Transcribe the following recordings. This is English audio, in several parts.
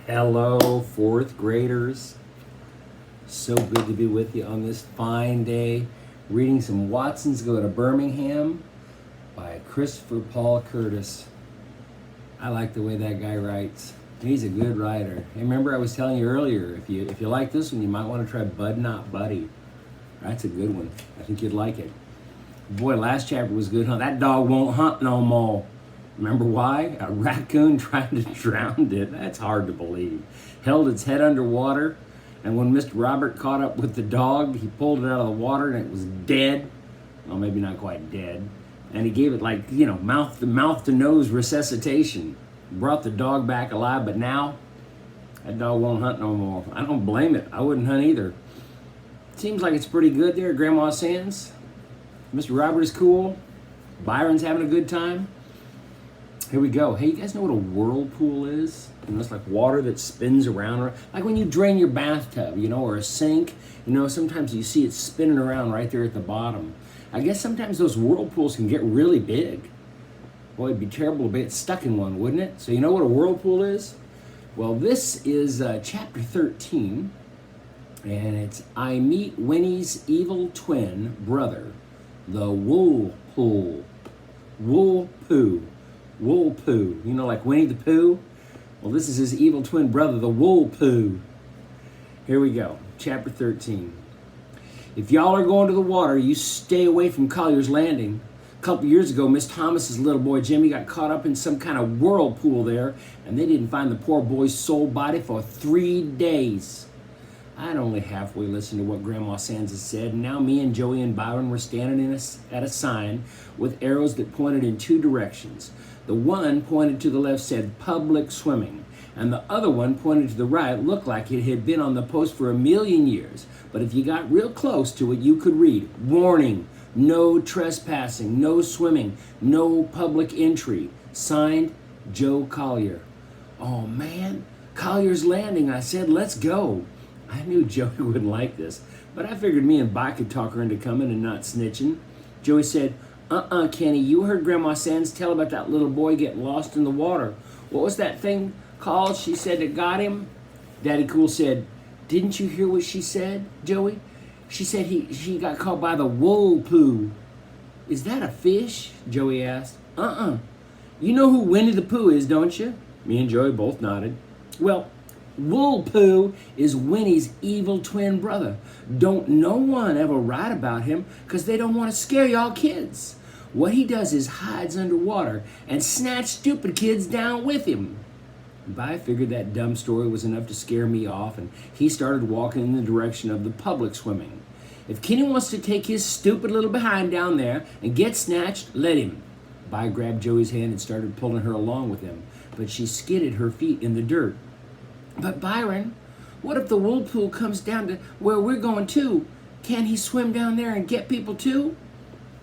Hello, fourth graders. So good to be with you on this fine day. Reading some Watson's Go to Birmingham by Christopher Paul Curtis. I like the way that guy writes. He's a good writer. Hey, remember I was telling you earlier, if you like this one, you might want to try Bud Not Buddy. That's a good one. I think you'd like it. Boy, last chapter was good, huh? That dog won't hunt no more. Remember why? A raccoon tried to drown it. That's hard to believe. Held its head underwater, and when Mr. Robert caught up with the dog, he pulled it out of the water and it was dead. Well, maybe not quite dead. And he gave it mouth to nose resuscitation. Brought the dog back alive, but now that dog won't hunt no more. I don't blame it. I wouldn't hunt either. Seems like it's pretty good there at Grandma Sands. Mr. Robert is cool. Byron's having a good time. Here we go. Hey, you guys know what a whirlpool is? It's like water that spins around. Like when you drain your bathtub, or a sink. Sometimes you see it spinning around right there at the bottom. I guess sometimes those whirlpools can get really big. Boy, it'd be terrible to get stuck in one, wouldn't it? So you know what a whirlpool is? Well, this is chapter 13. And it's I Meet Winnie's Evil Twin Brother, the Wool-Poo. Wool-Poo. Wool-Poo. Like Winnie the Pooh? Well, this is his evil twin brother, the Wool-Poo. Here we go. Chapter 13. If y'all are going to the water, you stay away from Collier's Landing. A couple years ago, Miss Thomas's little boy Jimmy got caught up in some kind of whirlpool there, and they didn't find the poor boy's soul body for 3 days. I'd only halfway listened to what Grandma Sands said, and now me and Joey and Byron were standing at a sign with arrows that pointed in two directions. The one pointed to the left said public swimming, and the other one pointed to the right looked like it had been on the post for 1,000,000 years. But if you got real close to it, you could read, warning, no trespassing, no swimming, no public entry. Signed, Joe Collier. Oh man, Collier's Landing, I said, let's go. I knew Joey wouldn't like this, but I figured me and Bi could talk her into coming and not snitching. Joey said, Kenny, you heard Grandma Sands tell about that little boy getting lost in the water. What was that thing called she said that got him? Daddy Cool said, didn't you hear what she said, Joey? She said she got caught by the Wool-Poo. Is that a fish? Joey asked. You know who Winnie the Pooh is, don't you? Me and Joey both nodded. Well, Wool-Poo is Winnie's evil twin brother. Don't no one ever write about him because they don't want to scare y'all kids. What he does is hides underwater and snatch stupid kids down with him. Bi figured that dumb story was enough to scare me off, and he started walking in the direction of the public swimming. If Kenny wants to take his stupid little behind down there and get snatched, let him. Bi grabbed Joey's hand and started pulling her along with him, but she skidded her feet in the dirt. But Byron, what if the Wool-Poo comes down to where we're going too? Can he swim down there and get people too?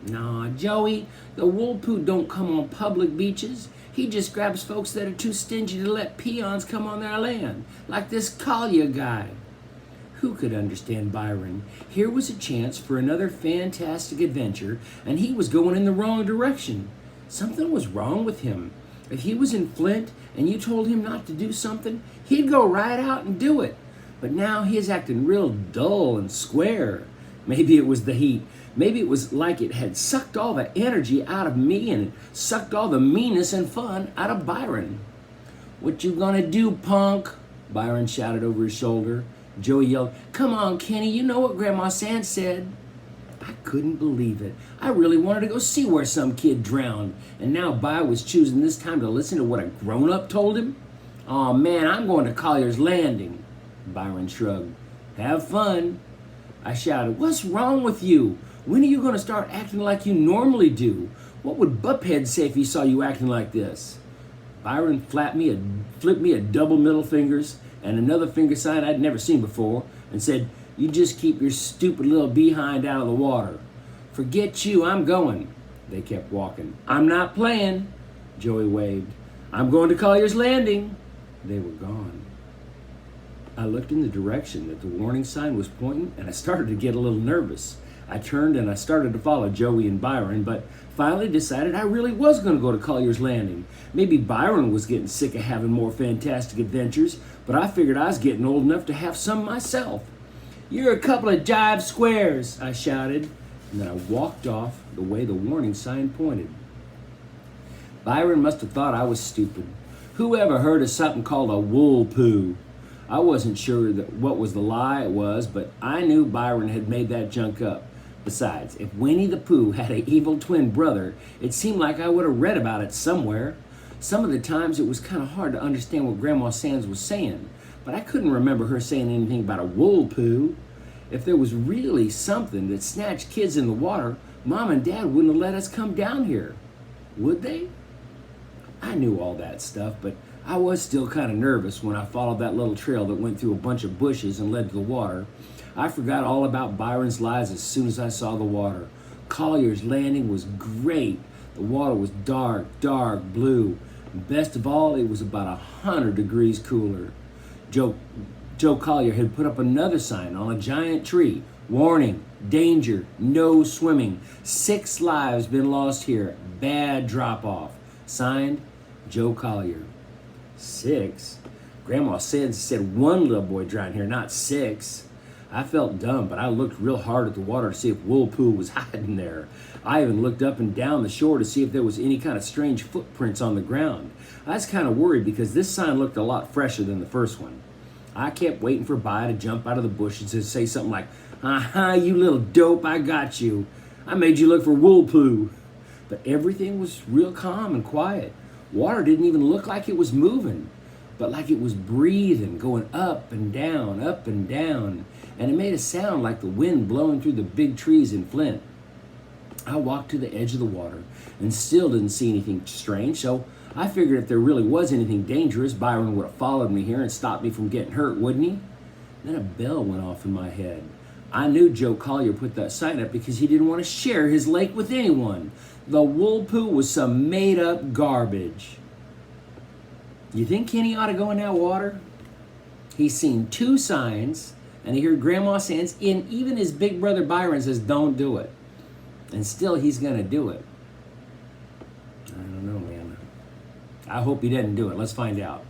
Nah, Joey, the Wool-Poo don't come on public beaches. He just grabs folks that are too stingy to let peons come on their land, like this Collier guy. Who could understand Byron? Here was a chance for another fantastic adventure, and he was going in the wrong direction. Something was wrong with him. If he was in Flint and you told him not to do something, he'd go right out and do it. But now he's acting real dull and square. Maybe it was the heat. Maybe it was like it had sucked all the energy out of me and it sucked all the meanness and fun out of Byron. What you gonna do, punk? Byron shouted over his shoulder. Joey yelled, come on, Kenny, you know what Grandma Sands said. I couldn't believe it. I really wanted to go see where some kid drowned. And now Bi was choosing this time to listen to what a grown-up told him? Aw, man, I'm going to Collier's Landing. Byron shrugged. Have fun. I shouted, what's wrong with you? When are you going to start acting like you normally do? What would Buphead say if he saw you acting like this? Byron flipped me a double middle fingers and another finger sign I'd never seen before and said, you just keep your stupid little behind out of the water. Forget you, I'm going. They kept walking. I'm not playing. Joey waved. I'm going to Collier's Landing. They were gone. I looked in the direction that the warning sign was pointing, and I started to get a little nervous. I turned and I started to follow Joey and Byron, but finally decided I really was going to go to Collier's Landing. Maybe Byron was getting sick of having more fantastic adventures, but I figured I was getting old enough to have some myself. "You're a couple of jive squares," I shouted, and then I walked off the way the warning sign pointed. Byron must have thought I was stupid. Who ever heard of something called a wool poo? I wasn't sure what was the lie it was, but I knew Byron had made that junk up. Besides, if Winnie the Pooh had an evil twin brother, it seemed like I would have read about it somewhere. Some of the times it was kind of hard to understand what Grandma Sands was saying, but I couldn't remember her saying anything about a wool poo. If there was really something that snatched kids in the water, Mom and Dad wouldn't have let us come down here. Would they? I knew all that stuff, but I was still kind of nervous when I followed that little trail that went through a bunch of bushes and led to the water. I forgot all about Byron's lies as soon as I saw the water. Collier's Landing was great. The water was dark, dark blue. And best of all, it was about 100 degrees cooler. Joe Collier had put up another sign on a giant tree. "Warning, danger, no swimming. 6 lives been lost here. Bad drop-off." Signed, Joe Collier. 6? Grandma said 1 little boy drowned here, not 6. I felt dumb, but I looked real hard at the water to see if Wool Poo was hiding there. I even looked up and down the shore to see if there was any kind of strange footprints on the ground. I was kind of worried because this sign looked a lot fresher than the first one. I kept waiting for Bi to jump out of the bushes and say something like, "Aha, you little dope, I got you. I made you look for Wool Poo." But everything was real calm and quiet. Water didn't even look like it was moving, but like it was breathing, going up and down, and it made a sound like the wind blowing through the big trees in Flint. I walked to the edge of the water and still didn't see anything strange, so I figured if there really was anything dangerous, Byron would have followed me here and stopped me from getting hurt, wouldn't he? Then a bell went off in my head. I knew Joe Collier put that sign up because he didn't want to share his lake with anyone. The Wool Poo was some made-up garbage. You think Kenny ought to go in that water? He's seen 2 signs, and he heard Grandma Sands, and even his big brother Byron says, "Don't do it." And still he's going to do it. I don't know, man. I hope he doesn't do it. Let's find out.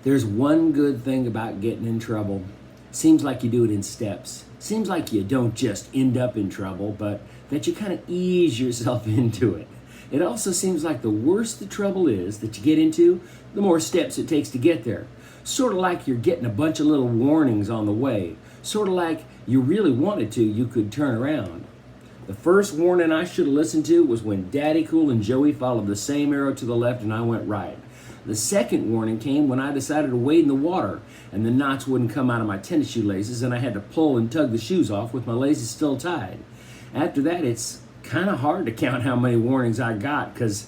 There's one good thing about getting in trouble. Seems like you do it in steps. Seems like you don't just end up in trouble, but that you kind of ease yourself into it. It also seems like the worse the trouble is that you get into, the more steps it takes to get there. Sort of like you're getting a bunch of little warnings on the way. Sort of like you really wanted to, you could turn around. The first warning I should have listened to was when Daddy Cool and Joey followed the same arrow to the left and I went right. The second warning came when I decided to wade in the water and the knots wouldn't come out of my tennis shoelaces and I had to pull and tug the shoes off with my laces still tied. After that, it's kind of hard to count how many warnings I got because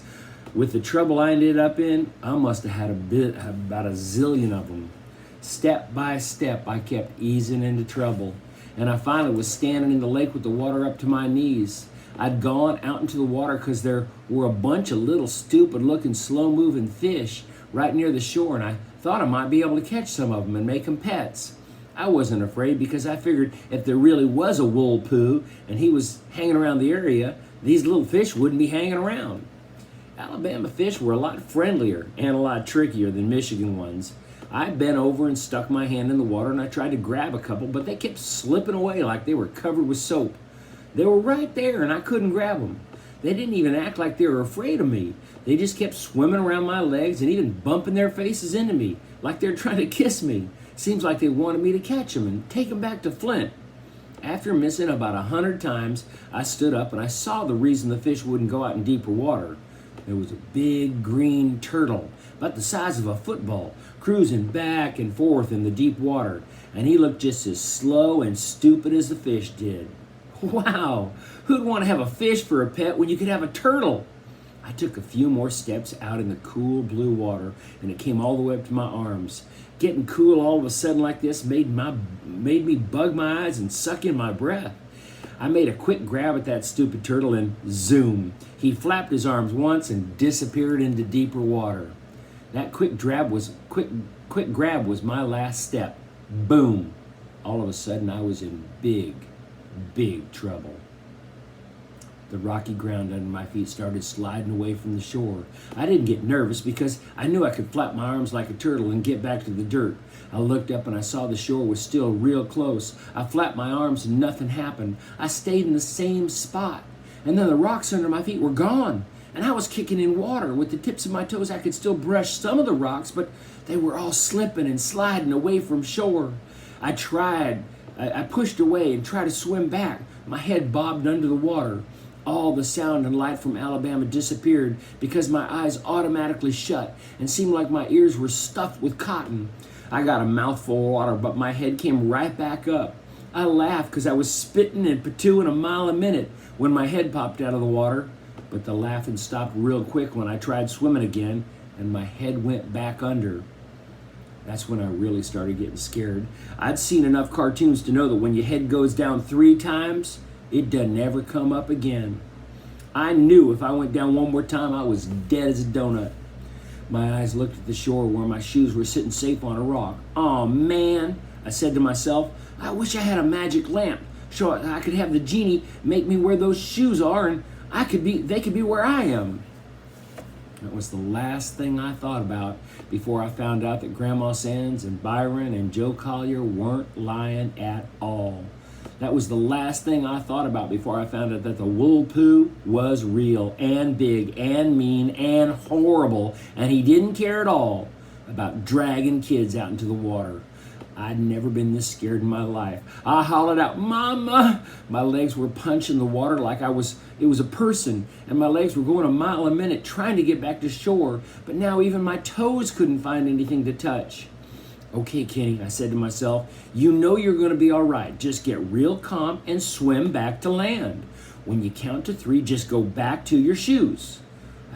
with the trouble I ended up in, I must have had about a zillion of them. Step by step, I kept easing into trouble. And I finally was standing in the lake with the water up to my knees. I'd gone out into the water because there were a bunch of little stupid-looking, slow-moving fish right near the shore, and I thought I might be able to catch some of them and make them pets. I wasn't afraid because I figured if there really was a Wool Poo and he was hanging around the area, these little fish wouldn't be hanging around. Alabama fish were a lot friendlier and a lot trickier than Michigan ones. I bent over and stuck my hand in the water and I tried to grab a couple, but they kept slipping away like they were covered with soap. They were right there and I couldn't grab them. They didn't even act like they were afraid of me. They just kept swimming around my legs and even bumping their faces into me like they were trying to kiss me. Seems like they wanted me to catch them and take them back to Flint. After missing about 100 times, I stood up and I saw the reason the fish wouldn't go out in deeper water. There was a big green turtle, about the size of a football, cruising back and forth in the deep water, and he looked just as slow and stupid as the fish did. Wow, who'd want to have a fish for a pet when you could have a turtle? I took a few more steps out in the cool blue water, and it came all the way up to my arms. Getting cool all of a sudden like this made me bug my eyes and suck in my breath. I made a quick grab at that stupid turtle and zoom. He flapped his arms once and disappeared into deeper water. That quick grab was my last step. Boom. All of a sudden I was in big, big trouble. The rocky ground under my feet started sliding away from the shore. I didn't get nervous because I knew I could flap my arms like a turtle and get back to the dirt. I looked up and I saw the shore was still real close. I flapped my arms and nothing happened. I stayed in the same spot. And then the rocks under my feet were gone. And I was kicking in water. With the tips of my toes, I could still brush some of the rocks, but they were all slipping and sliding away from shore. I pushed away and tried to swim back. My head bobbed under the water. All the sound and light from Alabama disappeared because my eyes automatically shut and seemed like my ears were stuffed with cotton. I got a mouthful of water, but my head came right back up. I laughed because I was spitting and patooing a mile a minute when my head popped out of the water, but the laughing stopped real quick when I tried swimming again and my head went back under. That's when I really started getting scared. I'd seen enough cartoons to know that when your head goes down 3 times, it doesn't ever come up again. I knew if I went down one more time, I was dead as a donut. My eyes looked at the shore where my shoes were sitting safe on a rock. "Oh man," I said to myself, "I wish I had a magic lamp so I could have the genie make me where those shoes are and they could be where I am." That was the last thing I thought about before I found out that Grandma Sands and Byron and Joe Collier weren't lying at all. That was the last thing I thought about before I found out that the wool poo was real and big and mean and horrible, and he didn't care at all about dragging kids out into the water. I'd never been this scared in my life. I hollered out, "Mama!" My legs were punching the water like it was a person, and my legs were going a mile a minute trying to get back to shore, but now even my toes couldn't find anything to touch. "Okay, Kenny," I said to myself, "you know you're going to be all right. Just get real calm and swim back to land. When you count to 3, just go back to your shoes."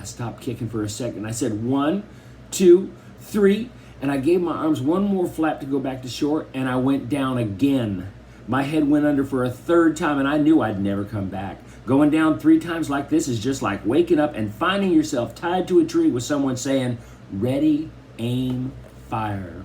I stopped kicking for a second. I said 1, 2, 3, and I gave my arms one more flap to go back to shore, and I went down again. My head went under for a 3rd time, and I knew I'd never come back. Going down 3 times like this is just like waking up and finding yourself tied to a tree with someone saying, "Ready, aim, fire."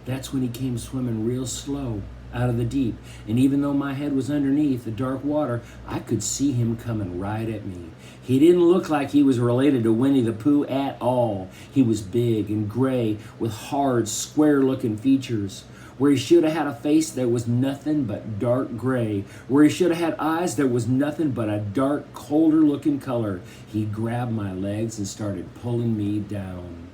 That's when he came swimming real slow out of the deep. And even though my head was underneath the dark water, I could see him coming right at me. He didn't look like he was related to Winnie the Pooh at all. He was big and gray with hard, square-looking features. Where he should have had a face, there was nothing but dark gray. Where he should have had eyes, there was nothing but a dark, colder-looking color. He grabbed my legs and started pulling me down.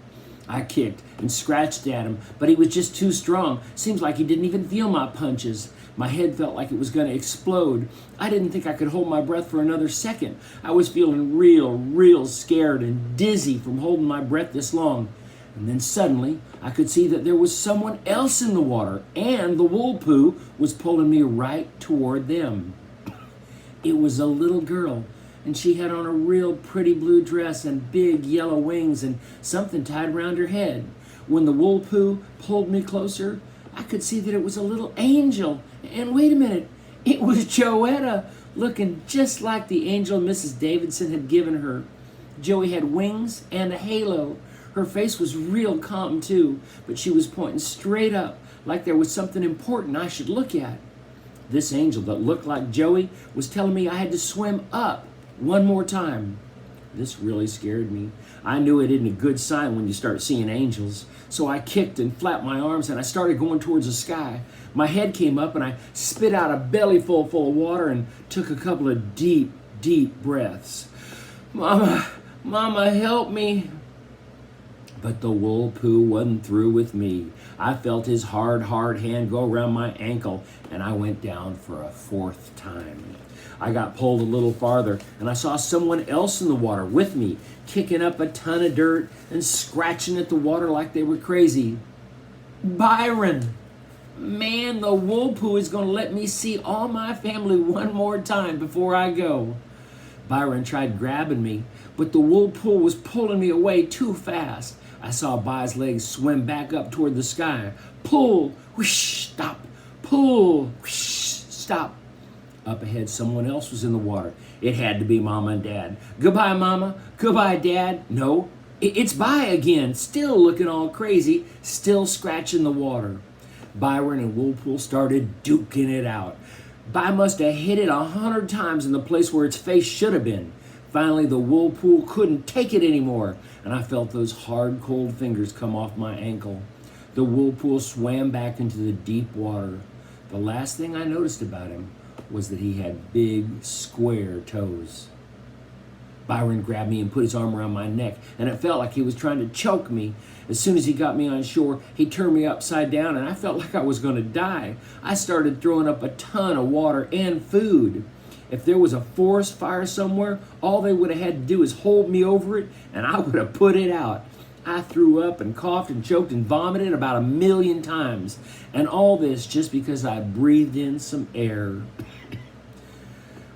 I kicked and scratched at him, but he was just too strong. Seems like he didn't even feel my punches. My head felt like it was going to explode. I didn't think I could hold my breath for another second. I was feeling real scared and dizzy from holding my breath this long. And then suddenly, I could see that there was someone else in the water, and the wool poo was pulling me right toward them. It was a little girl, and she had on a real pretty blue dress and big yellow wings and something tied around her head. When the wool poo pulled me closer, I could see that it was a little angel. And wait a minute, it was Joetta, looking just like the angel Mrs. Davidson had given her. Joey had wings and a halo. Her face was real calm too, but she was pointing straight up like there was something important I should look at. This angel that looked like Joey was telling me I had to swim up one more time. This really scared me. I knew it isn't a good sign when you start seeing angels. So I kicked and flapped my arms and I started going towards the sky. My head came up and I spit out a belly full of water and took a couple of deep breaths. Mama, help me. But the wool poo wasn't through with me. I felt his hard hand go around my ankle and I went down for a 4th time. I got pulled a little farther and I saw someone else in the water with me, kicking up a ton of dirt and scratching at the water like they were crazy. Byron! Man, the wool poo is going to let me see all my family one more time before I go. Byron tried grabbing me, but the wool poo was pulling me away too fast. I saw By's legs swim back up toward the sky. Pull, whoosh, stop. Pull, whoosh, stop. Up ahead, someone else was in the water. It had to be Mama and Dad. Goodbye, Mama. Goodbye, Dad. No, it's By again, still looking all crazy, still scratching the water. Byron and Woolpool started duking it out. But I must have hit it 100 times in the place where its face should have been. Finally, the whirlpool couldn't take it anymore, and I felt those hard, cold fingers come off my ankle. The whirlpool swam back into the deep water. The last thing I noticed about him was that he had big, square toes. Byron grabbed me and put his arm around my neck, and it felt like he was trying to choke me. As soon as he got me on shore, he turned me upside down, and I felt like I was going to die. I started throwing up a ton of water and food. If there was a forest fire somewhere, all they would have had to do is hold me over it, and I would have put it out. I threw up and coughed and choked and vomited about 1,000,000 times, and all this just because I breathed in some air.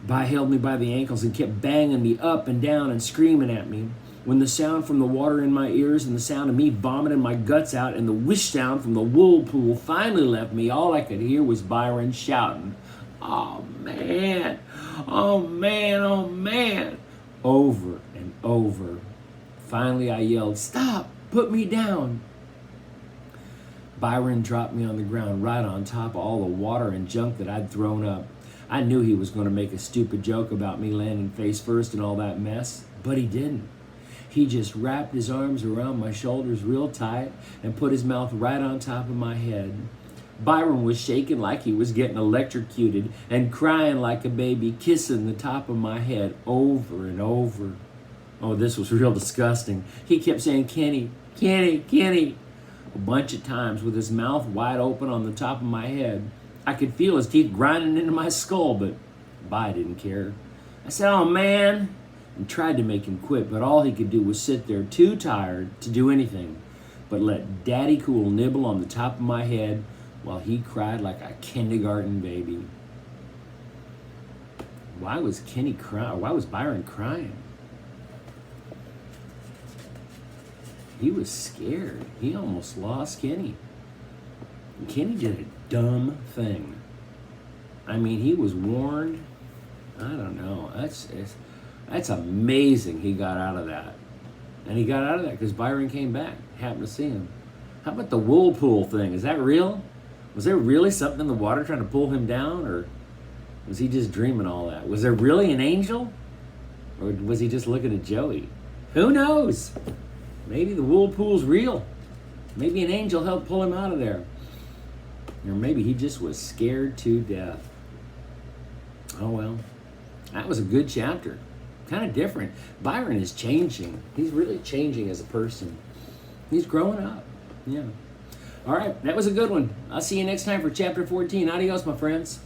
By held me by the ankles and kept banging me up and down and screaming at me. When the sound from the water in my ears and the sound of me vomiting my guts out and the whoosh sound from the whirlpool finally left me, all I could hear was Byron shouting, "Oh man, oh man, oh man," over and over. Finally I yelled, "Stop, put me down." Byron dropped me on the ground right on top of all the water and junk that I'd thrown up. I knew he was going to make a stupid joke about me landing face first and all that mess, but he didn't. He just wrapped his arms around my shoulders real tight and put his mouth right on top of my head. Byron was shaking like he was getting electrocuted and crying like a baby, kissing the top of my head over and over. Oh, this was real disgusting. He kept saying, "Kenny, Kenny, Kenny," a bunch of times with his mouth wide open on the top of my head. I could feel his teeth grinding into my skull, but Bi didn't care. I said, "Oh man," and tried to make him quit, but all he could do was sit there too tired to do anything but let Daddy Cool nibble on the top of my head while he cried like a kindergarten baby. Why was Kenny crying? Why was Byron crying? He was scared. He almost lost Kenny. Kenny did a dumb thing. I mean, he was warned. I don't know. That's amazing he got out of that. And he got out of that because Byron came back, happened to see him. How about the whirlpool thing? Is that real? Was there really something in the water trying to pull him down? Or was he just dreaming all that? Was there really an angel? Or was he just looking at Joey? Who knows? Maybe the whirlpool's real. Maybe an angel helped pull him out of there. Or maybe he just was scared to death. Oh well, that was a good chapter. Kind of different. Byron is changing. He's really changing as a person. He's growing up. Yeah. All right, that was a good one. I'll see you next time for chapter 14. Adios, my friends.